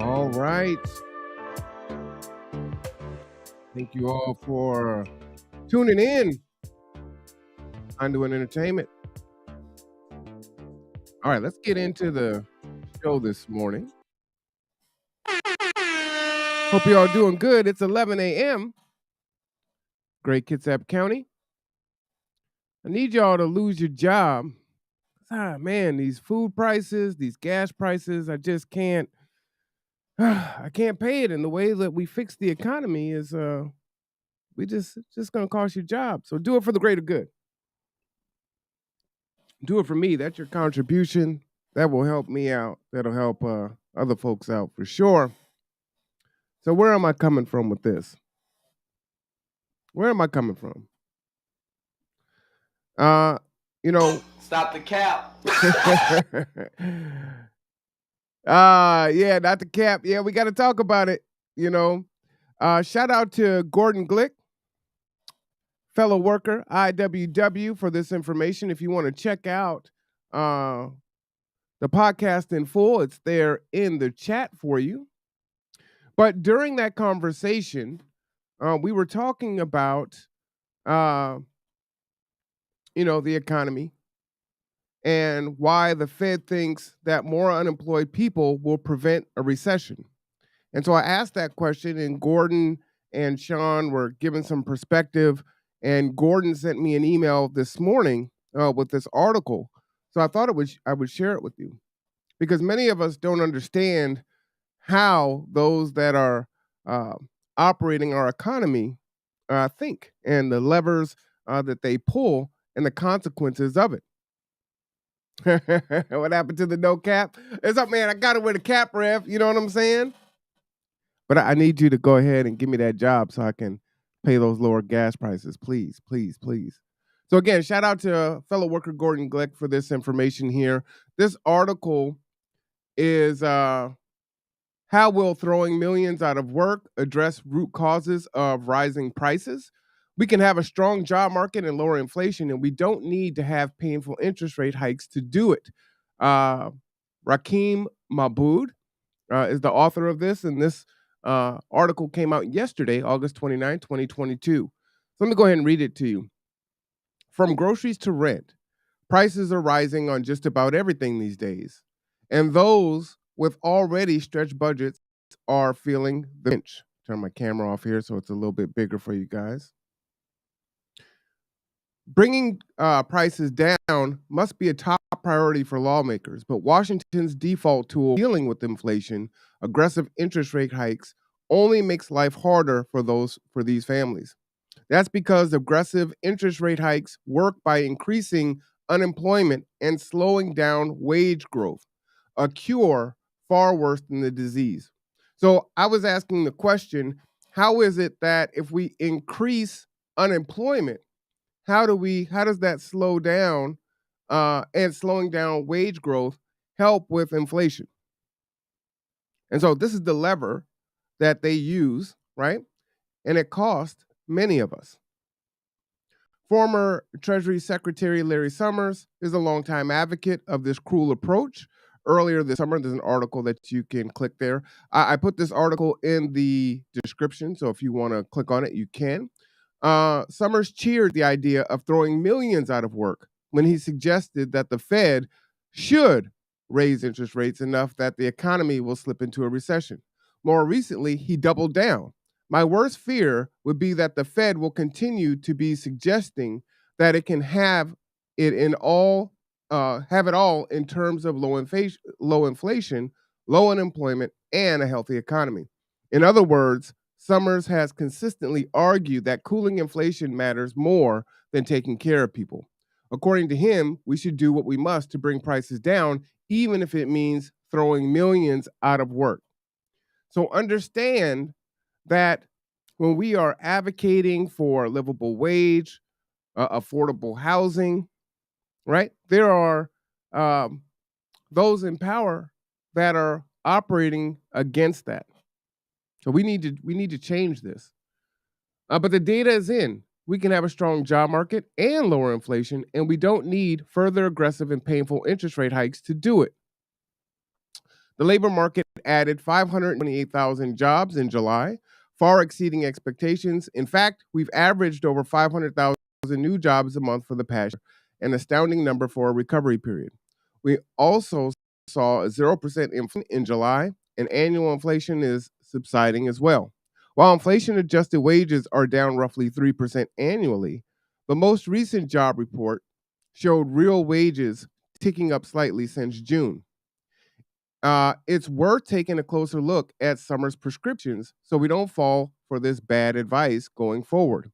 All right. Thank you all for tuning in. Ondoing Entertainment. All right, let's get into the show this morning. Hope you all doing good. It's 11 a.m. Great Kitsap County. I need y'all to lose your job. Man, these food prices, these gas prices, I just can't. I can't pay it. And the way that we fix the economy is, we just gonna cost you jobs. So do it for the greater good. Do it for me. That's your contribution. That will help me out. That'll help other folks out for sure. So where am I coming from with this? Where am I coming from? You know, Stop the cap. Yeah, not the cap. Yeah, we got to talk about it. Shout out to Gordon Glick, fellow worker, IWW, for this information. If you want to check out the podcast in full, it's there in the chat for you. But during that conversation, we were talking about, the economy and why the Fed thinks that more unemployed people will prevent a recession. And so I asked that question, and Gordon and Sean were giving some perspective. And Gordon sent me an email this morning with this article. So I thought I would share it with you, because many of us don't understand how those that are operating our economy think, and the levers that they pull and the consequences of it. What happened to the no cap? It's up, man. I got to wear the cap, Rev. You know what I'm saying? But I need you to go ahead and give me that job so I can pay those lower gas prices. Please, please, please. So again, shout out to fellow worker Gordon Glick for this information here. This article is how will throwing millions out of work address root causes of rising prices? We can have a strong job market and lower inflation, and we don't need to have painful interest rate hikes to do it. RAKEEN is the author of this, and this article came out yesterday, August 29, 2022. So let me go ahead and read it to you. From groceries to rent, prices are rising on just about everything these days, and those with already stretched budgets are feeling the pinch. Turn my camera off here so it's a little bit bigger for you guys. Bringing prices down must be a top priority for lawmakers, but Washington's default tool dealing with inflation, aggressive interest rate hikes, only makes life harder for these families. That's because aggressive interest rate hikes work by increasing unemployment and slowing down wage growth, a cure far worse than the disease. So I was asking the question, how is it that if we increase unemployment, how does that slow down and slowing down wage growth help with inflation? And so this is the lever that they use, right? And it cost many of us. Former Treasury Secretary Larry Summers is a longtime advocate of this cruel approach. Earlier this summer, there's an article that you can click there. I put this article in the description, so if you want to click on it, you can. Summers cheered the idea of throwing millions out of work when he suggested that the Fed should raise interest rates enough that the economy will slip into a recession. More recently, he doubled down. My worst fear would be that the Fed will continue to be suggesting that it can have it all in terms of low inflation, low unemployment, and a healthy economy. In other words, Summers has consistently argued that cooling inflation matters more than taking care of people. According to him, we should do what we must to bring prices down, even if it means throwing millions out of work. So understand that when we are advocating for livable wage, affordable housing, right, there are those in power that are operating against that. So we need to change this. But the data is in. We can have a strong job market and lower inflation, and we don't need further aggressive and painful interest rate hikes to do it. The labor market added 528,000 jobs in July, far exceeding expectations. In fact, we've averaged over 500,000 new jobs a month for the past year, an astounding number for a recovery period. We also saw a 0% inflation in July, and annual inflation is subsiding as well. While inflation adjusted wages are down roughly 3% annually, the most recent job report showed real wages ticking up slightly since June. It's worth taking a closer look at summer's prescriptions so we don't fall for this bad advice going forward.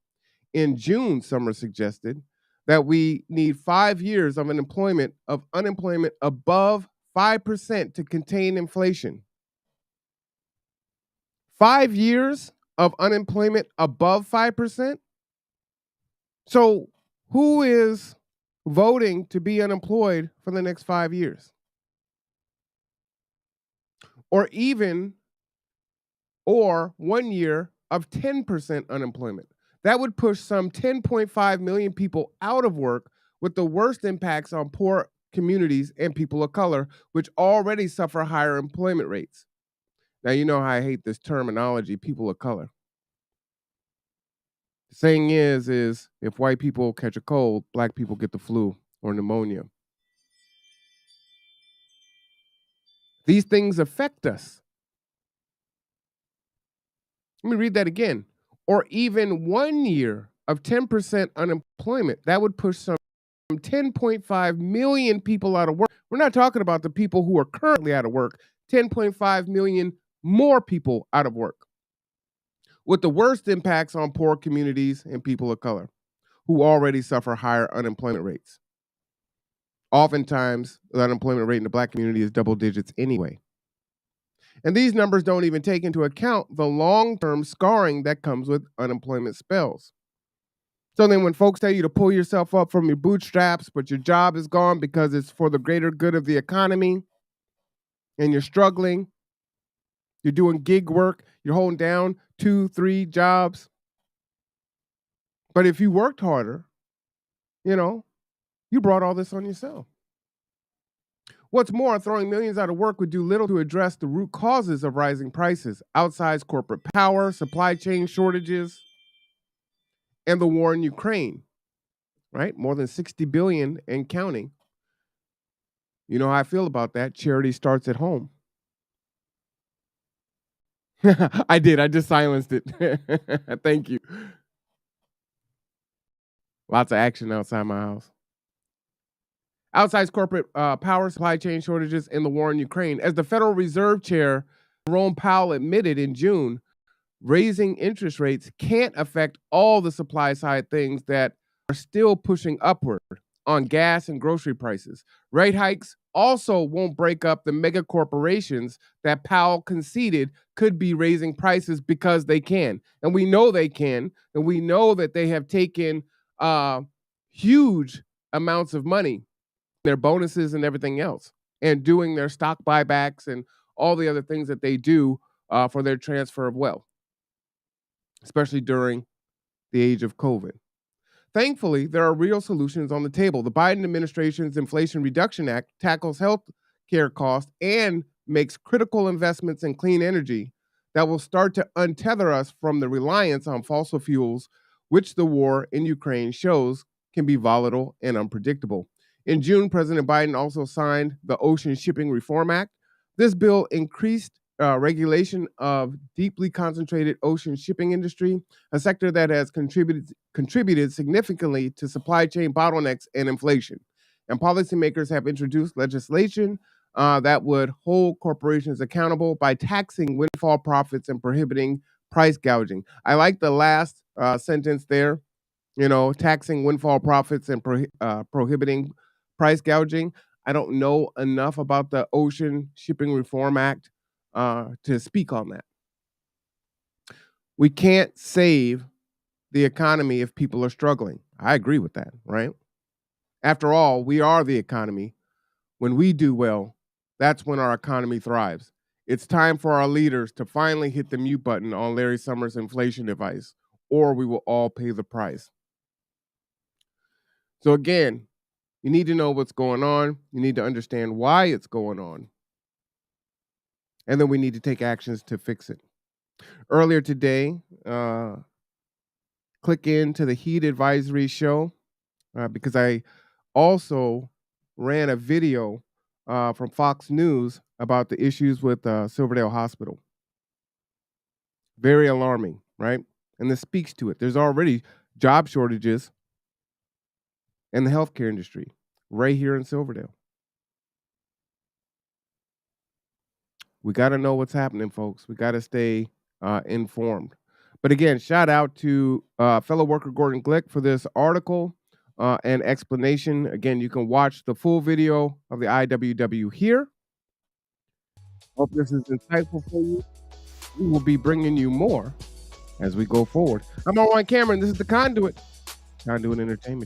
In June, Summer suggested that we need 5 years of unemployment above 5% to contain inflation. 5 years of unemployment above 5%? So, who is voting to be unemployed for the next 5 years? Or even, or 1 year of 10% unemployment. That would push some 10.5 million people out of work, with the worst impacts on poor communities and people of color, which already suffer higher employment rates. Now, you know how I hate this terminology, people of color. The saying is if white people catch a cold, black people get the flu or pneumonia. These things affect us. Let me read that again. Or even 1 year of 10% unemployment, that would push some 10.5 million people out of work. We're not talking about the people who are currently out of work, 10.5 million more people out of work, with the worst impacts on poor communities and people of color who already suffer higher unemployment rates. Oftentimes, the unemployment rate in the black community is double digits anyway. And these numbers don't even take into account the long-term scarring that comes with unemployment spells. So then when folks tell you to pull yourself up from your bootstraps, but your job is gone because it's for the greater good of the economy, and you're struggling, you're doing gig work, you're holding down 2-3 jobs. But if you worked harder, you brought all this on yourself. What's more, throwing millions out of work would do little to address the root causes of rising prices: outsized corporate power, supply chain shortages, and the war in Ukraine, right? More than 60 billion and counting. You know how I feel about that. Charity starts at home. I did. I just silenced it. Thank you. Lots of action outside my house. Outsized corporate power, supply chain shortages, and the war in Ukraine. As the Federal Reserve Chair Jerome Powell admitted in June, raising interest rates can't affect all the supply side things that are still pushing upward on gas and grocery prices. Rate hikes also won't break up the mega corporations that Powell conceded could be raising prices, because they can. And we know they can. And we know that they have taken huge amounts of money, their bonuses and everything else, and doing their stock buybacks and all the other things that they do for their transfer of wealth, especially during the age of COVID. Thankfully, there are real solutions on the table. The Biden administration's Inflation Reduction Act tackles health care costs and makes critical investments in clean energy that will start to untether us from the reliance on fossil fuels, which the war in Ukraine shows can be volatile and unpredictable. In June, President Biden also signed the Ocean Shipping Reform Act. This bill increased regulation of deeply concentrated ocean shipping industry, a sector that has contributed significantly to supply chain bottlenecks and inflation. And policymakers have introduced legislation that would hold corporations accountable by taxing windfall profits and prohibiting price gouging. I like the last sentence there, taxing windfall profits and prohibiting price gouging. I don't know enough about the Ocean Shipping Reform Act to speak on that. We can't save the economy if people are struggling. I agree with that, right? After all, we are the economy. When we do well, that's when our economy thrives. It's time for our leaders to finally hit the mute button on Larry Summers' inflation advice, or we will all pay the price. So again, you need to know what's going on. You need to understand why it's going on. and then we need to take actions to fix it. Earlier today, click into the heat advisory show because I also ran a video from Fox News about the issues with Silverdale Hospital. Very alarming, right? And this speaks to it. There's already job shortages in the healthcare industry right here in Silverdale. We got to know what's happening, folks. We got to stay informed. But again, shout out to fellow worker Gordon Glick for this article and explanation. Again, you can watch the full video of the IWW here. Hope this is insightful for you. We will be bringing you more as we go forward. I'm Marwan Cameron. This is The Conduit, Conduit Entertainment.